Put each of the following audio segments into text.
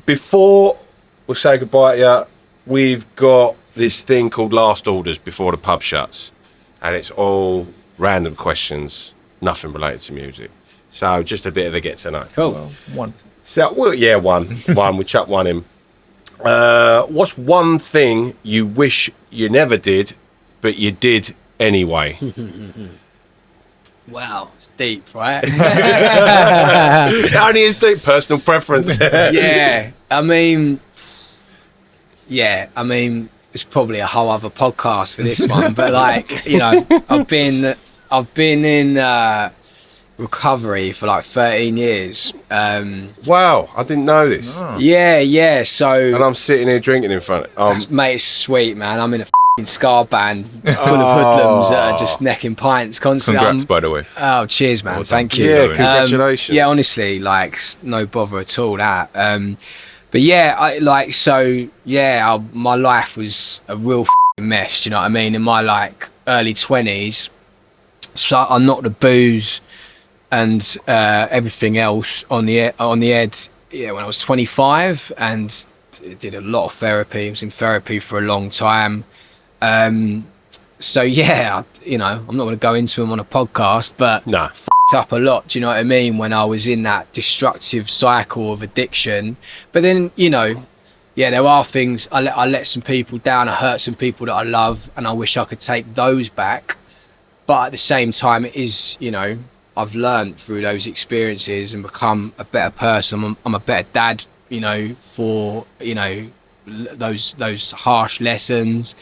before we'll say goodbye to you, we've got this thing called Last Orders before the pub shuts. And it's all random questions, nothing related to music. So just a bit of a get to know. Cool. Well, one. So, well, yeah, one. We chuck one in. What's one thing you wish you never did, but you did anyway? Wow, it's deep, right? It only is deep, personal preference. Yeah, I mean, it's probably a whole other podcast for this one, but like, you know, I've been in recovery for like 13 years. Wow, I didn't know this. Oh. Yeah. So, and I'm sitting here drinking in front of mate, it's sweet, man. I'm in a ska band full of hoodlums that are just necking pints constantly. Congrats, by the way. Oh, cheers, man. Thank you. Yeah, congratulations. Yeah, honestly, like, no bother at all, that. But yeah, my life was a real mess, do you know what I mean? In my, like, early 20s, so I knocked the booze and everything else on the head, yeah, when I was 25, and did a lot of therapy. I was in therapy for a long time. So yeah, you know, I'm not going to go into them on a podcast, but f***ed up a lot, do you know what I mean, when I was in that destructive cycle of addiction. But then, you know, yeah, there are things, I let some people down, I hurt some people that I love, and I wish I could take those back. But at the same time, it is, you know, I've learned through those experiences and become a better person. I'm a better dad, you know, for, you know, those harsh lessons.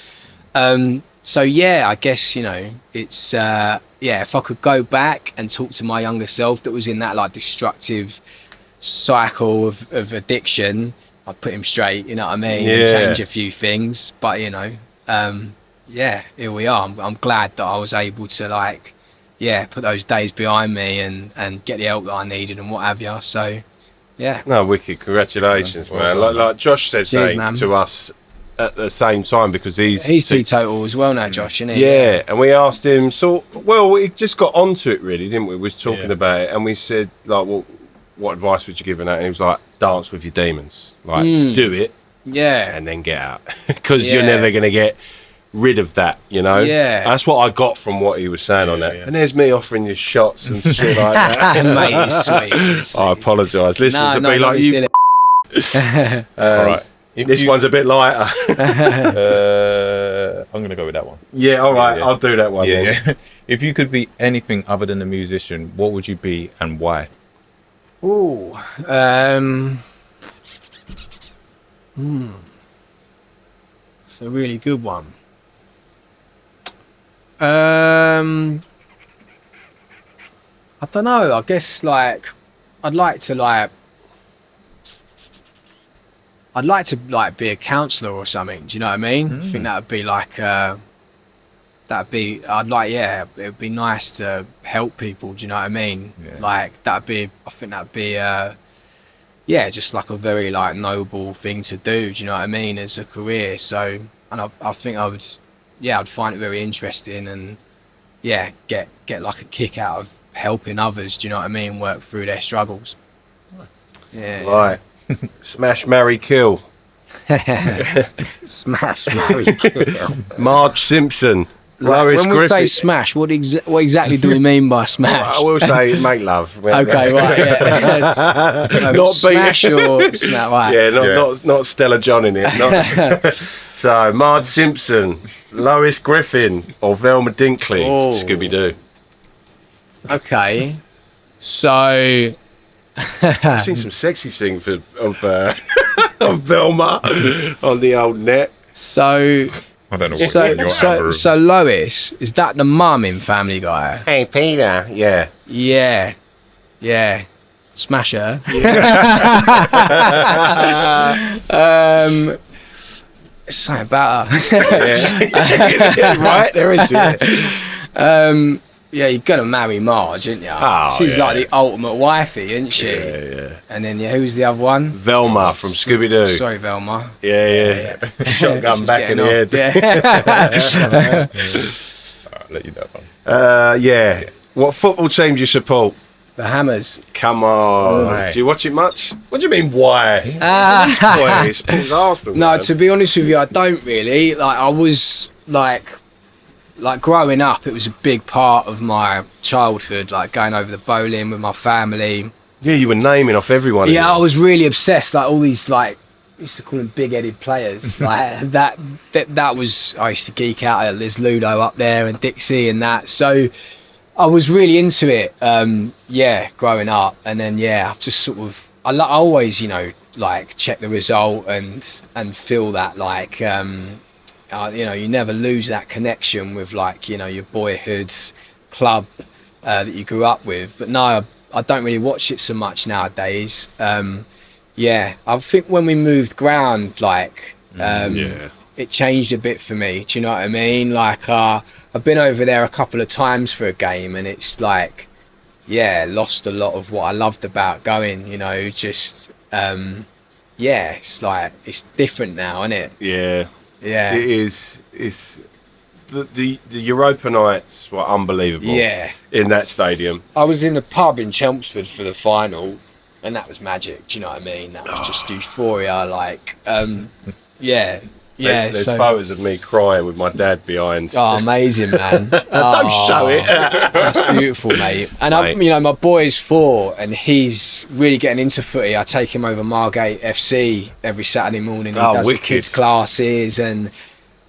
So yeah, I guess, you know, it's if I could go back and talk to my younger self that was in that like destructive cycle of addiction, I'd put him straight, you know what I mean, and change a few things. But you know, here we are. I'm glad that I was able to like, put those days behind me and get the help that I needed and what have you. So yeah. No, wicked. Congratulations, man. Like Josh said to us at the same time, because he's teetotal as well now, Josh, isn't he? Yeah, and we asked him, we just got onto it really, didn't we? We was talking about it, and we said, like, well, what advice would you give him that? And he was like, dance with your demons. Like, do it. Yeah. And then get out. Because you're never going to get rid of that, you know? Yeah. That's what I got from what he was saying on that. Yeah. And there's me offering you shots and shit like that. Mate, it's sweet. I apologise. Listen to be like you. All right. This one's a bit lighter. I'm going to go with that one. Yeah, all right. I'll do that one. Yeah. If you could be anything other than a musician, what would you be and why? Ooh. It's a really good one. I don't know. I guess like I'd like to be a counsellor or something. Do you know what I mean? I think that would be like it would be nice to help people. Do you know what I mean? Yeah. Like I think that'd be just like a very like noble thing to do. Do you know what I mean? As a career. So, and I think I'd find it very interesting and get like a kick out of helping others. Do you know what I mean? Work through their struggles. Nice. Yeah. Right. Smash, marry, kill. Smash, marry, kill. Marge Simpson. Lois when we Griffith. say smash, what exactly do we mean by smash? I will say make love. Okay, right. Yeah. Not smash or snap. Right. Yeah, not Stella John in it. So Marge Simpson, Lois Griffin, or Velma Dinkley. Scooby Doo. Okay, so I've seen some sexy things of Velma on the old net. So. I don't know what so Lois, is that the mum in Family Guy? Hey Peter, yeah. Yeah. Smash her. Something about her. Right, there is it. Yeah, you're gonna marry Marge, aren't you? Oh, she's like the ultimate wifey, isn't she? Yeah. And then who's the other one? Velma from Scooby Doo. Sorry, Velma. Yeah. Shotgun back in the head. I'll let you that one. Yeah. What football team do you support? The Hammers. Come on. Right. Do you watch it much? What do you mean, why? Boy, he supports Arsenal. No, man. to be honest with you, I don't really. Like, I was like growing up, it was a big part of my childhood, like going over the bowling with my family. Yeah, you were naming off everyone. Yeah, I was really obsessed. Like all these, like, I used to call them big-headed players. Like that was, I used to geek out. There's Ludo up there and Dixie and that. So I was really into it. Yeah, growing up, and then I've just sort of, I always, you know, like check the result and feel that like, you know, you never lose that connection with like, you know, your boyhood club that you grew up with. But no, I don't really watch it so much nowadays. Yeah, I think when we moved ground, like, it changed a bit for me. Do you know what I mean? Like, I've been over there a couple of times for a game, and it's like, lost a lot of what I loved about going. You know, just, it's like it's different now, isn't it? Yeah. Yeah. It is. It's the Europa nights were unbelievable. Yeah. In that stadium. I was in a pub in Chelmsford for the final, and that was magic. Do you know what I mean? That was just euphoria. Like, There's photos of me crying with my dad behind. Oh, amazing, man. Don't show it. That's beautiful, mate. And Mate. you know, my boy's 4 and he's really getting into footy. I take him over Margate FC every Saturday morning. He does the wicked. kids' classes, and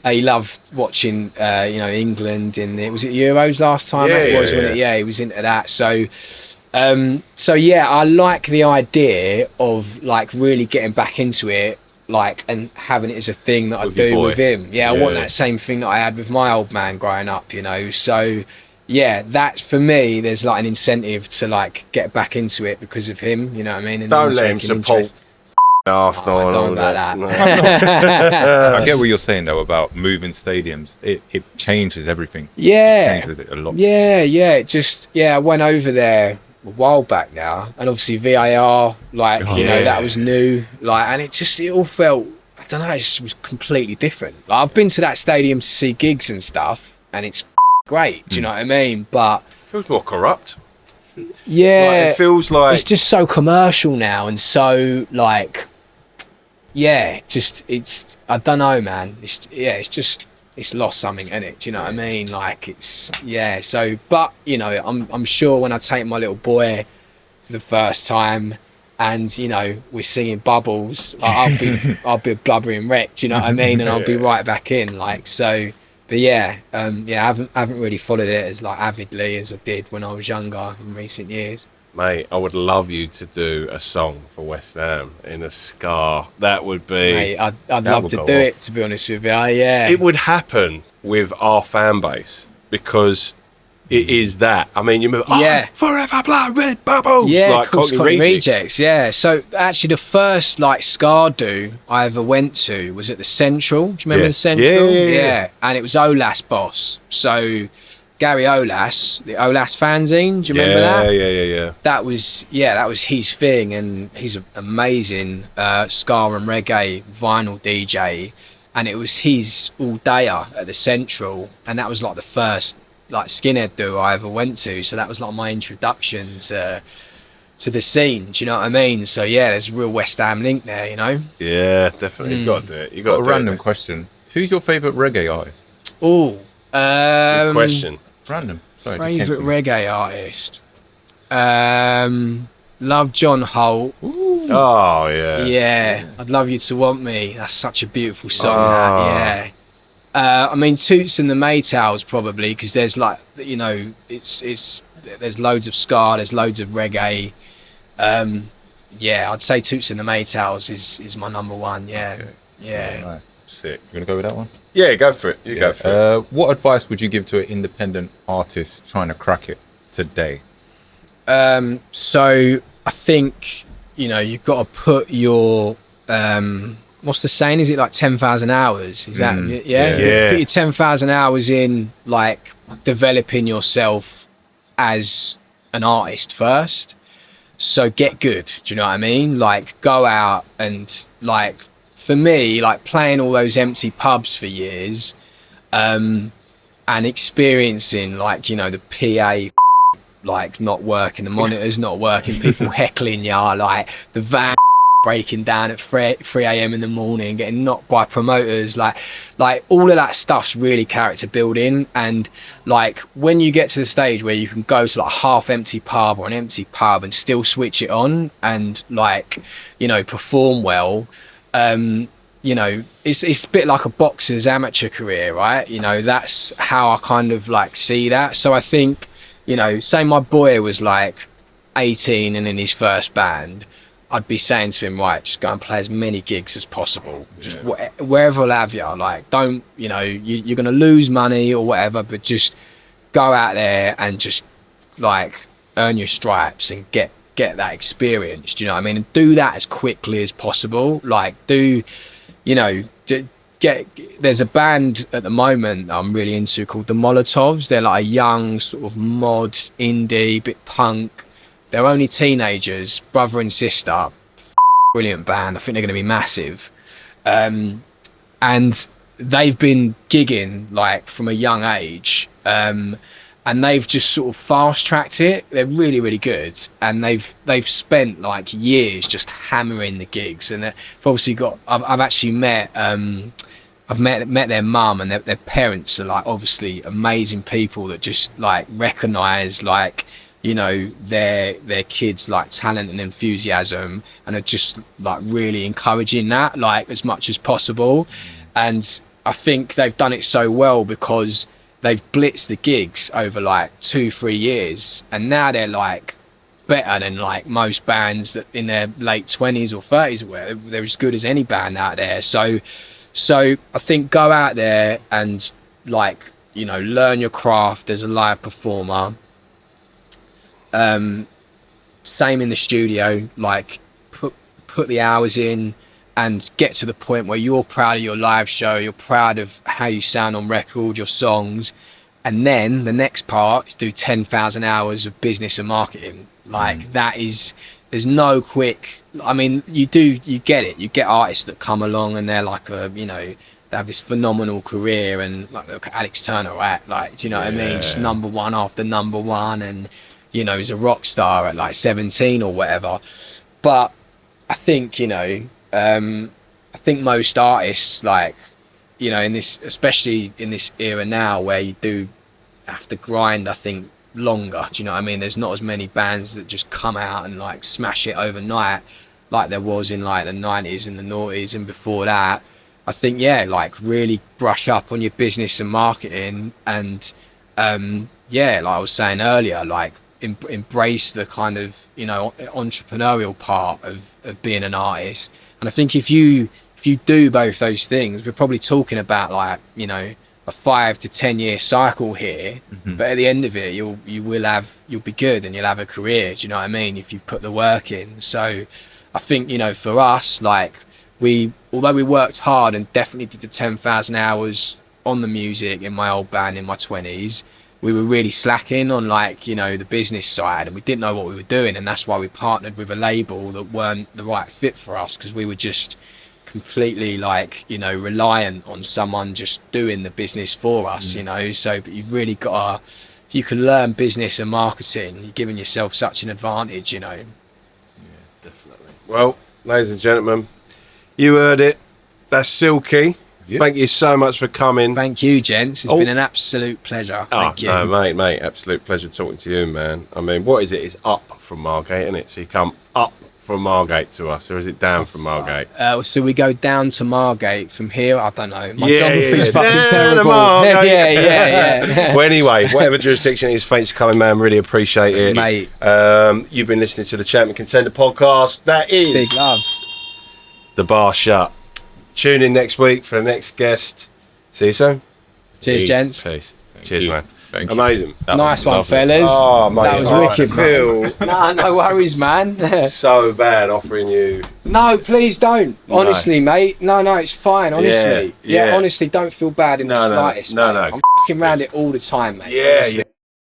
he loved watching, you know, England in the, was it Euros last time? Yeah, it was, yeah, wasn't it? Yeah, he was into that. So I like the idea of like really getting back into it, like, and having it as a thing that With I your do boy. with him. I want Yeah. that same thing that I had with my old man growing up, you know. So that's for me, there's like an incentive to like get back into it because of him, you know what I mean? And Don't him let him taking support interest. Arsenal Oh, and don't all like that. that. No. I get what you're saying though about moving stadiums. It changes everything. Yeah. Changes it a lot. It just, I went over there a while back now, and obviously VAR, like, you know, that was new, like, and it all felt, I don't know, it just was completely different. Like, I've been to that stadium to see gigs and stuff, and it's great, do you know what I mean? But Feels more corrupt. yeah, Like, it feels like it's just so commercial now, and so like, it's, I don't know, man. It's lost something in it. Do you know what I mean? Like, it's so, but you know, I'm sure when I take my little boy for the first time, and you know, we're singing Bubbles, like, I'll be a blubbering wreck. Do you know what I mean? And I'll be right back in. Like, so, but I haven't really followed it as like avidly as I did when I was younger in recent years. mate, I would love you to do a song for West Ham in a Scar. That would be. Mate, I'd love would to go do off. it, to be honest with you. Yeah. It would happen with our fan base because it is that. I mean, you remember, Forever Blood Red Bubbles. Yeah, like of course, Cockney Cockney Rejects. Rejects. Yeah. So actually, the first like ska do I ever went to was at the Central. Do you remember Yeah. the Central? Yeah. And it was Olas Boss. So Gary Olas, the Olas fanzine. Do you remember that? Yeah. That was his thing, and he's an amazing ska and reggae vinyl DJ. And it was his all dayer at the Central, and that was like the first like skinhead do I ever went to. So that was like my introduction to the scene. Do you know what I mean? So there's a real West Ham link there, you know. Yeah, definitely. You've got to do it. You got Got to a do random it. question. Who's your favourite reggae artist? Oh, Good question. Random. Sorry, it just came favorite to me. reggae artist. Love John Holt. Oh yeah. Yeah, I'd love you to want me. That's such a beautiful song. That, I mean, Toots and the Maytals probably, because there's like, you know, it's there's loads of ska, there's loads of reggae. I'd say Toots and the Maytals is my number one. Yeah. Right. Sick. You gonna go with that one? Yeah, go for it. You go for it. What advice would you give to an independent artist trying to crack it today? So I think, you know, you've got to put your what's the saying? Is it like 10,000 hours? Is that Yeah. Put your 10,000 hours in, like, developing yourself as an artist first. So get good. Do you know what I mean? Like, go out and, like, for me, like, playing all those empty pubs for years, and experiencing, like, you know, the PA like not working, the monitors not working, people heckling you, like the van breaking down at 3 a.m. in the morning, getting knocked by promoters, like all of that stuff's really character building. And like when you get to the stage where you can go to like a half empty pub or an empty pub and still switch it on and like, you know, perform well, you know, it's a bit like a boxer's amateur career, right? You know, that's how I kind of like see that. So I think, you know, say my boy was like 18 and in his first band, I'd be saying to him, right, just go and play as many gigs as possible. Just wherever will have you. Like, don't, you know, you're going to lose money or whatever, but just go out there and just like earn your stripes and get that experience. Do you know what I mean? And do that as quickly as possible. Like, there's a band at the moment that I'm really into called the Molotovs. They're like a young sort of mod indie, bit punk. They're only teenagers, brother and sister. Brilliant band. I think they're going to be massive. And they've been gigging like from a young age. And they've just sort of fast tracked it. They're really, really good. And they've spent like years just hammering the gigs. And they've obviously got, I've actually met, I've met their mum, and their parents are like obviously amazing people that just like recognize like, you know, their kids like talent and enthusiasm, and are just like really encouraging that like as much as possible. And I think they've done it so well because they've blitzed the gigs over like 2-3 years, and now they're like better than like most bands that in their late 20s or 30s or where they're as good as any band out there. So I think go out there and like, you know, learn your craft as a live performer. Same in the studio, like put the hours in and get to the point where you're proud of your live show, you're proud of how you sound on record, your songs. And then the next part is do 10,000 hours of business and marketing. Like that is, there's no quick, I mean, you get it. You get artists that come along and they're like you know, they have this phenomenal career, and like look at Alex Turner, right? Like, do you know what I mean? Just number one after number one, and you know, he's a rock star at like 17 or whatever. But I think, you know, I think most artists, like, you know, in this, especially in this era now where you do have to grind, I think, longer. Do you know what I mean? There's not as many bands that just come out and like smash it overnight like there was in like the 90s and the noughties and before that. I think, yeah, like really brush up on your business and marketing, and yeah, like I was saying earlier, like embrace the kind of, you know, entrepreneurial part of being an artist. And I think if you do both those things, we're probably talking about like, you know, a 5 to 10 year cycle here, but at the end of it, you'll be good and you'll have a career. Do you know what I mean? If you've put the work in. So I think, you know, for us, like although we worked hard and definitely did the 10,000 hours on the music in my old band in my 20s, we were really slacking on like, you know, the business side, and we didn't know what we were doing. And that's why we partnered with a label that weren't the right fit for us, because we were just completely like, you know, reliant on someone just doing the business for us, you know. So but you've really got to, if you can learn business and marketing, you're giving yourself such an advantage, you know. Yeah, definitely. Well, ladies and gentlemen, you heard it. That's Silky. Yep. Thank you so much for coming. Thank you, gents. It's been an absolute pleasure. Thank you. No, mate, absolute pleasure talking to you, man. I mean, what is it? It's up from Margate, isn't it? So you come up from Margate to us, or is it down from Margate? So we go down to Margate from here. I don't know. My geography's fucking down terrible. yeah. Well, anyway, whatever jurisdiction it is, thanks for coming, man. Really appreciate it, mate. You've been listening to the Champion Contender Podcast. That is big love. The Bar Shut. Tune in next week for the next guest. See you soon. Cheers, gents. Peace. Cheers, man. Thank Amazing. you. Nice one, fellas. Oh, mate. That was wicked, man. No worries, man. So bad offering you. No, please don't. Honestly, mate. No, it's fine. Honestly. Yeah. Honestly, don't feel bad in the slightest. No. I'm f***ing around it all the time, mate. Yeah. Honestly.